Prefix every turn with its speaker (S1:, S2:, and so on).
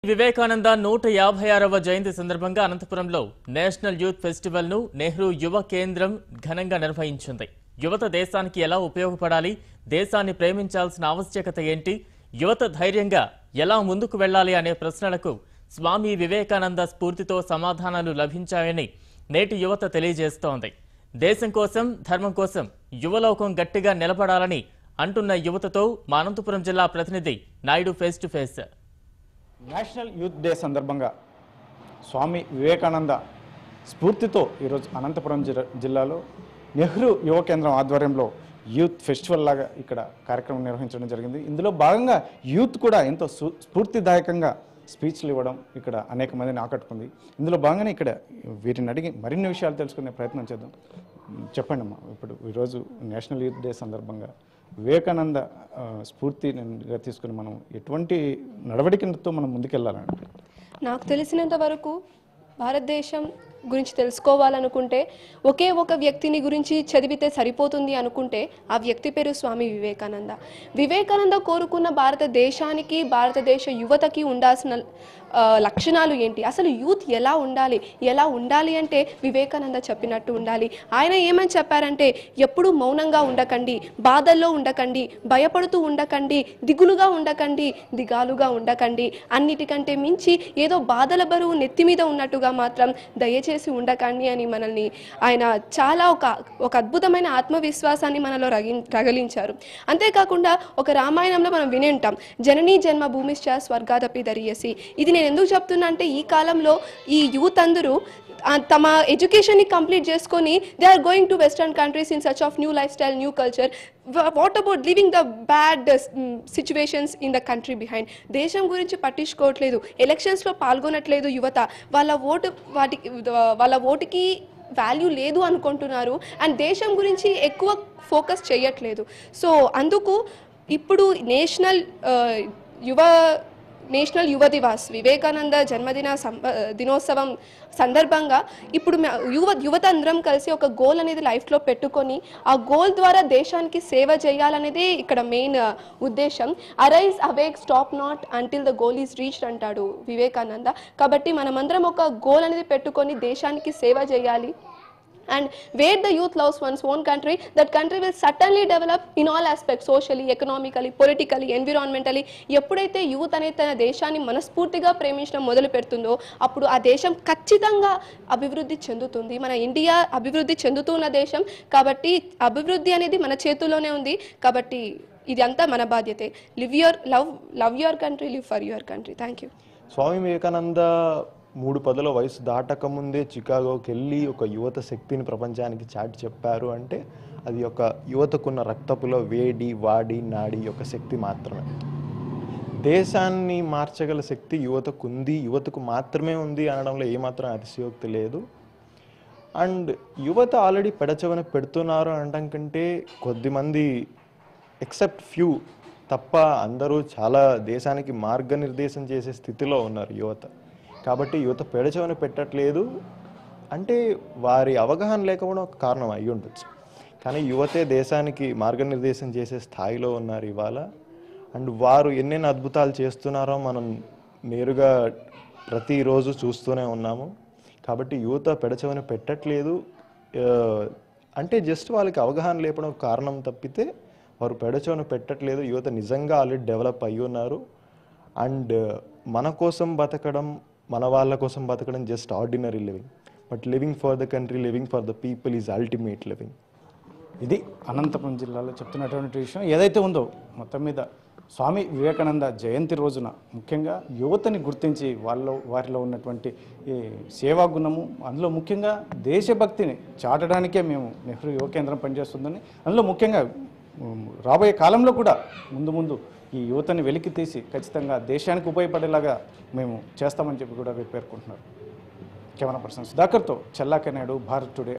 S1: వివేకానంద 156వ జయంతి సందర్భంగా అనంతపురంలో national youth festival ను నెహ్రూ యువ కేంద్రం ఘనంగా నిర్వహించింది. యువత దేశానికి ఎలా ఉపయోగపడాలి, దేశాన్ని ప్రేమించాల్సిన ఆవశ్యకత ఏంటి, యువత ధైర్యంగా ఎలా ముందుకు వెళ్లాలి అనే ప్రశ్నలకు స్వామి వివేకానంద స్ఫూర్తితో సమాధానాలు లభించాయని నేటి యువత తెలియజేస్తోంది. దేశం కోసం, ధర్మం కోసం యువలోకం గట్టిగా నిలబడాలని అంటున్న యువతతో మా అనంతపురం జిల్లా ప్రతినిధి Naidu face to face.
S2: National youth day సందర్భంగా స్వామి వివేకానంద స్ఫూర్తితో ఈరోజు అనంతపురం జిల్లాలో నెహ్రూ యువ కేంద్రం ఆధ్వర్యంలో యూత్ ఫెస్టివల్ లాగా ఇక్కడ కార్యక్రమం నిర్వహించడం జరిగింది. ఇందులో భాగంగా యూత్ కూడా ఎంతో స్ఫూర్తిదాయకంగా స్పీచ్లు ఇవ్వడం ఇక్కడ అనేక మందిని ఆకట్టుకుంది. ఇందులో భాగంగానే ఇక్కడ వీరిని అడిగి మరిన్ని విషయాలు తెలుసుకునే ప్రయత్నం చేద్దాం. చెప్పండి అమ్మా, ఇప్పుడు ఈరోజు నేషనల్ యూత్ డే సందర్భంగా వివేకానంద స్ఫూర్తిగా తీసుకుని మనం ఎటువంటి నడవడికలతో మనం ముందుకెళ్ళాలంటే?
S3: నాకు తెలిసినంత వరకు భారతదేశం గురించి తెలుసుకోవాలనుకుంటే ఒకే ఒక వ్యక్తిని గురించి చదివితే సరిపోతుంది అనుకుంటే ఆ వ్యక్తి పేరు స్వామి వివేకానంద. వివేకానంద కోరుకున్న భారతదేశానికి, భారతదేశ యువతకి ఉండాల్సిన లక్షణాలు ఏంటి, అసలు యూత్ ఎలా ఉండాలి అంటే వివేకానంద చెప్పినట్టు ఉండాలి. ఆయన ఏమని చెప్పారంటే, ఎప్పుడూ మౌనంగా ఉండకండి, బాధల్లో ఉండకండి, భయపడుతూ ఉండకండి, దిగులుగా ఉండకండి, దిగాలుగా ఉండకండి, అన్నిటికంటే మించి ఏదో బాధల బరువు నెత్తి మీద ఉన్నట్టుగా మాత్రం దయచేసి ఉండకండి అని మనల్ని ఆయన చాలా ఒక అద్భుతమైన ఆత్మవిశ్వాసాన్ని మనలో రగిలించారు. అంతేకాకుండా ఒక రామాయణంలో మనం విని ఉంటాం, జననీ జన్మ భూమిశ్చ స్వర్గాదపి దరియసి. ఇది నేను ఎందుకు చెప్తున్నా అంటే, ఈ కాలంలో ఈ యూత్ అందరూ తమ ఎడ్యుకేషన్ని కంప్లీట్ చేసుకొని they are going to western countries in search of new life style, new culture. What about living the bad situations in the country behind? దేశం గురించి పట్టించుకోవట్లేదు, ఎలక్షన్స్లో పాల్గొనట్లేదు యువత, వాళ్ళ ఓటుకి వాల్యూ లేదు అనుకుంటున్నారు, అండ్ దేశం గురించి ఎక్కువ ఫోకస్ చేయట్లేదు. సో అందుకు ఇప్పుడు నేషనల్ యువ దివాస్, వివేకానంద దినోత్సవం సందర్భంగా ఇప్పుడు యువత అందరం కలిసి ఒక గోల్ అనేది లైఫ్లో పెట్టుకొని ఆ గోల్ ద్వారా దేశానికి సేవ చేయాలనేది ఇక్కడ మెయిన్ ఉద్దేశం. Arise awake stop not until the goal is reached అంటాడు వివేకానంద. కాబట్టి మనమందరం ఒక గోల్ అనేది పెట్టుకొని దేశానికి సేవ చేయాలి. And where the youth loves one's own country, that country will certainly develop in all aspects, socially, economically, politically, environmentally. ఎప్పుడైతే యూత్ అనేది తన దేశాన్ని మనస్ఫూర్తిగా ప్రేమించడం మొదలు పెడుతుందో అప్పుడు ఆ దేశం ఖచ్చితంగా అభివృద్ధి చెందుతుంది. మన ఇండియా అభివృద్ధి చెందుతున్న దేశం కాబట్టి అభివృద్ధి అనేది మన చేతుల్లోనే ఉంది. కాబట్టి ఇది అంతా మన బాధ్యతే. Love your country, live for your country. Thank you.
S4: Swami Vivekananda 3 పదుల వయసు దాటకముందే చికాగోకి వెళ్ళి ఒక యువత శక్తిని ప్రపంచానికి చాటి చెప్పారు అంటే అది ఒక యువతకున్న రక్తపులో వేడి, వాడి, నాడి యొక్క శక్తి మాత్రమే. దేశాన్ని మార్చగల శక్తి యువతకు మాత్రమే ఉంది అనడంలో ఏమాత్రం అతిశయోక్తి లేదు. అండ్ యువత ఆల్రెడీ పెడచెవిన పెడుతున్నారు అనడం కంటే కొద్దిమంది ఎక్సెప్ట్ ఫ్యూ తప్ప అందరూ చాలా దేశానికి మార్గనిర్దేశం చేసే స్థితిలో ఉన్నారు యువత. కాబట్టి యువత పెడచెవిన పెట్టట్లేదు అంటే వారి అవగాహన లేకపోవడం ఒక కారణం అయి ఉండొచ్చు. కానీ యువతే దేశానికి మార్గనిర్దేశం చేసే స్థాయిలో ఉన్నారు ఇవాళ. అండ్ వారు ఎన్నెన్ని అద్భుతాలు చేస్తున్నారో మనం నేరుగా ప్రతిరోజు చూస్తూనే ఉన్నాము. కాబట్టి యువత పెడచెవిన పెట్టట్లేదు అంటే జస్ట్ వాళ్ళకి అవగాహన లేపడం కారణం తప్పితే వారు పెడచెవిన పెట్టట్లేదు. యువత నిజంగా ఆల్రెడీ డెవలప్ అయ్యి ఉన్నారు. అండ్ మన కోసం బతకడం, మన వాళ్ళ కోసం బతకడం just ordinary living, but living for the country, living for the people is ultimate living.
S2: ఇది అనంతపురం జిల్లాలో చెప్తున్నటువంటి విషయం. ఏదైతే ఉందో మొత్తం మీద స్వామి వివేకానంద జయంతి రోజున ముఖ్యంగా యువతని గుర్తించి వారిలో ఉన్నటువంటి ఈ సేవా గుణము, అందులో ముఖ్యంగా దేశభక్తిని చాటడానికే మేము నెహ్రూ యువ కేంద్రం పనిచేస్తుందని, అందులో ముఖ్యంగా రాబోయే కాలంలో కూడా ముందు ఈ యువతని వెలికి తీసి ఖచ్చితంగా దేశానికి ఉపయోగపడేలాగా మేము చేస్తామని చెప్పి కూడా పేర్కొంటున్నారు. కెమెరా పర్సన్ సుధాకర్తో చెల్లాక నాయుడు, భారత్ టుడే.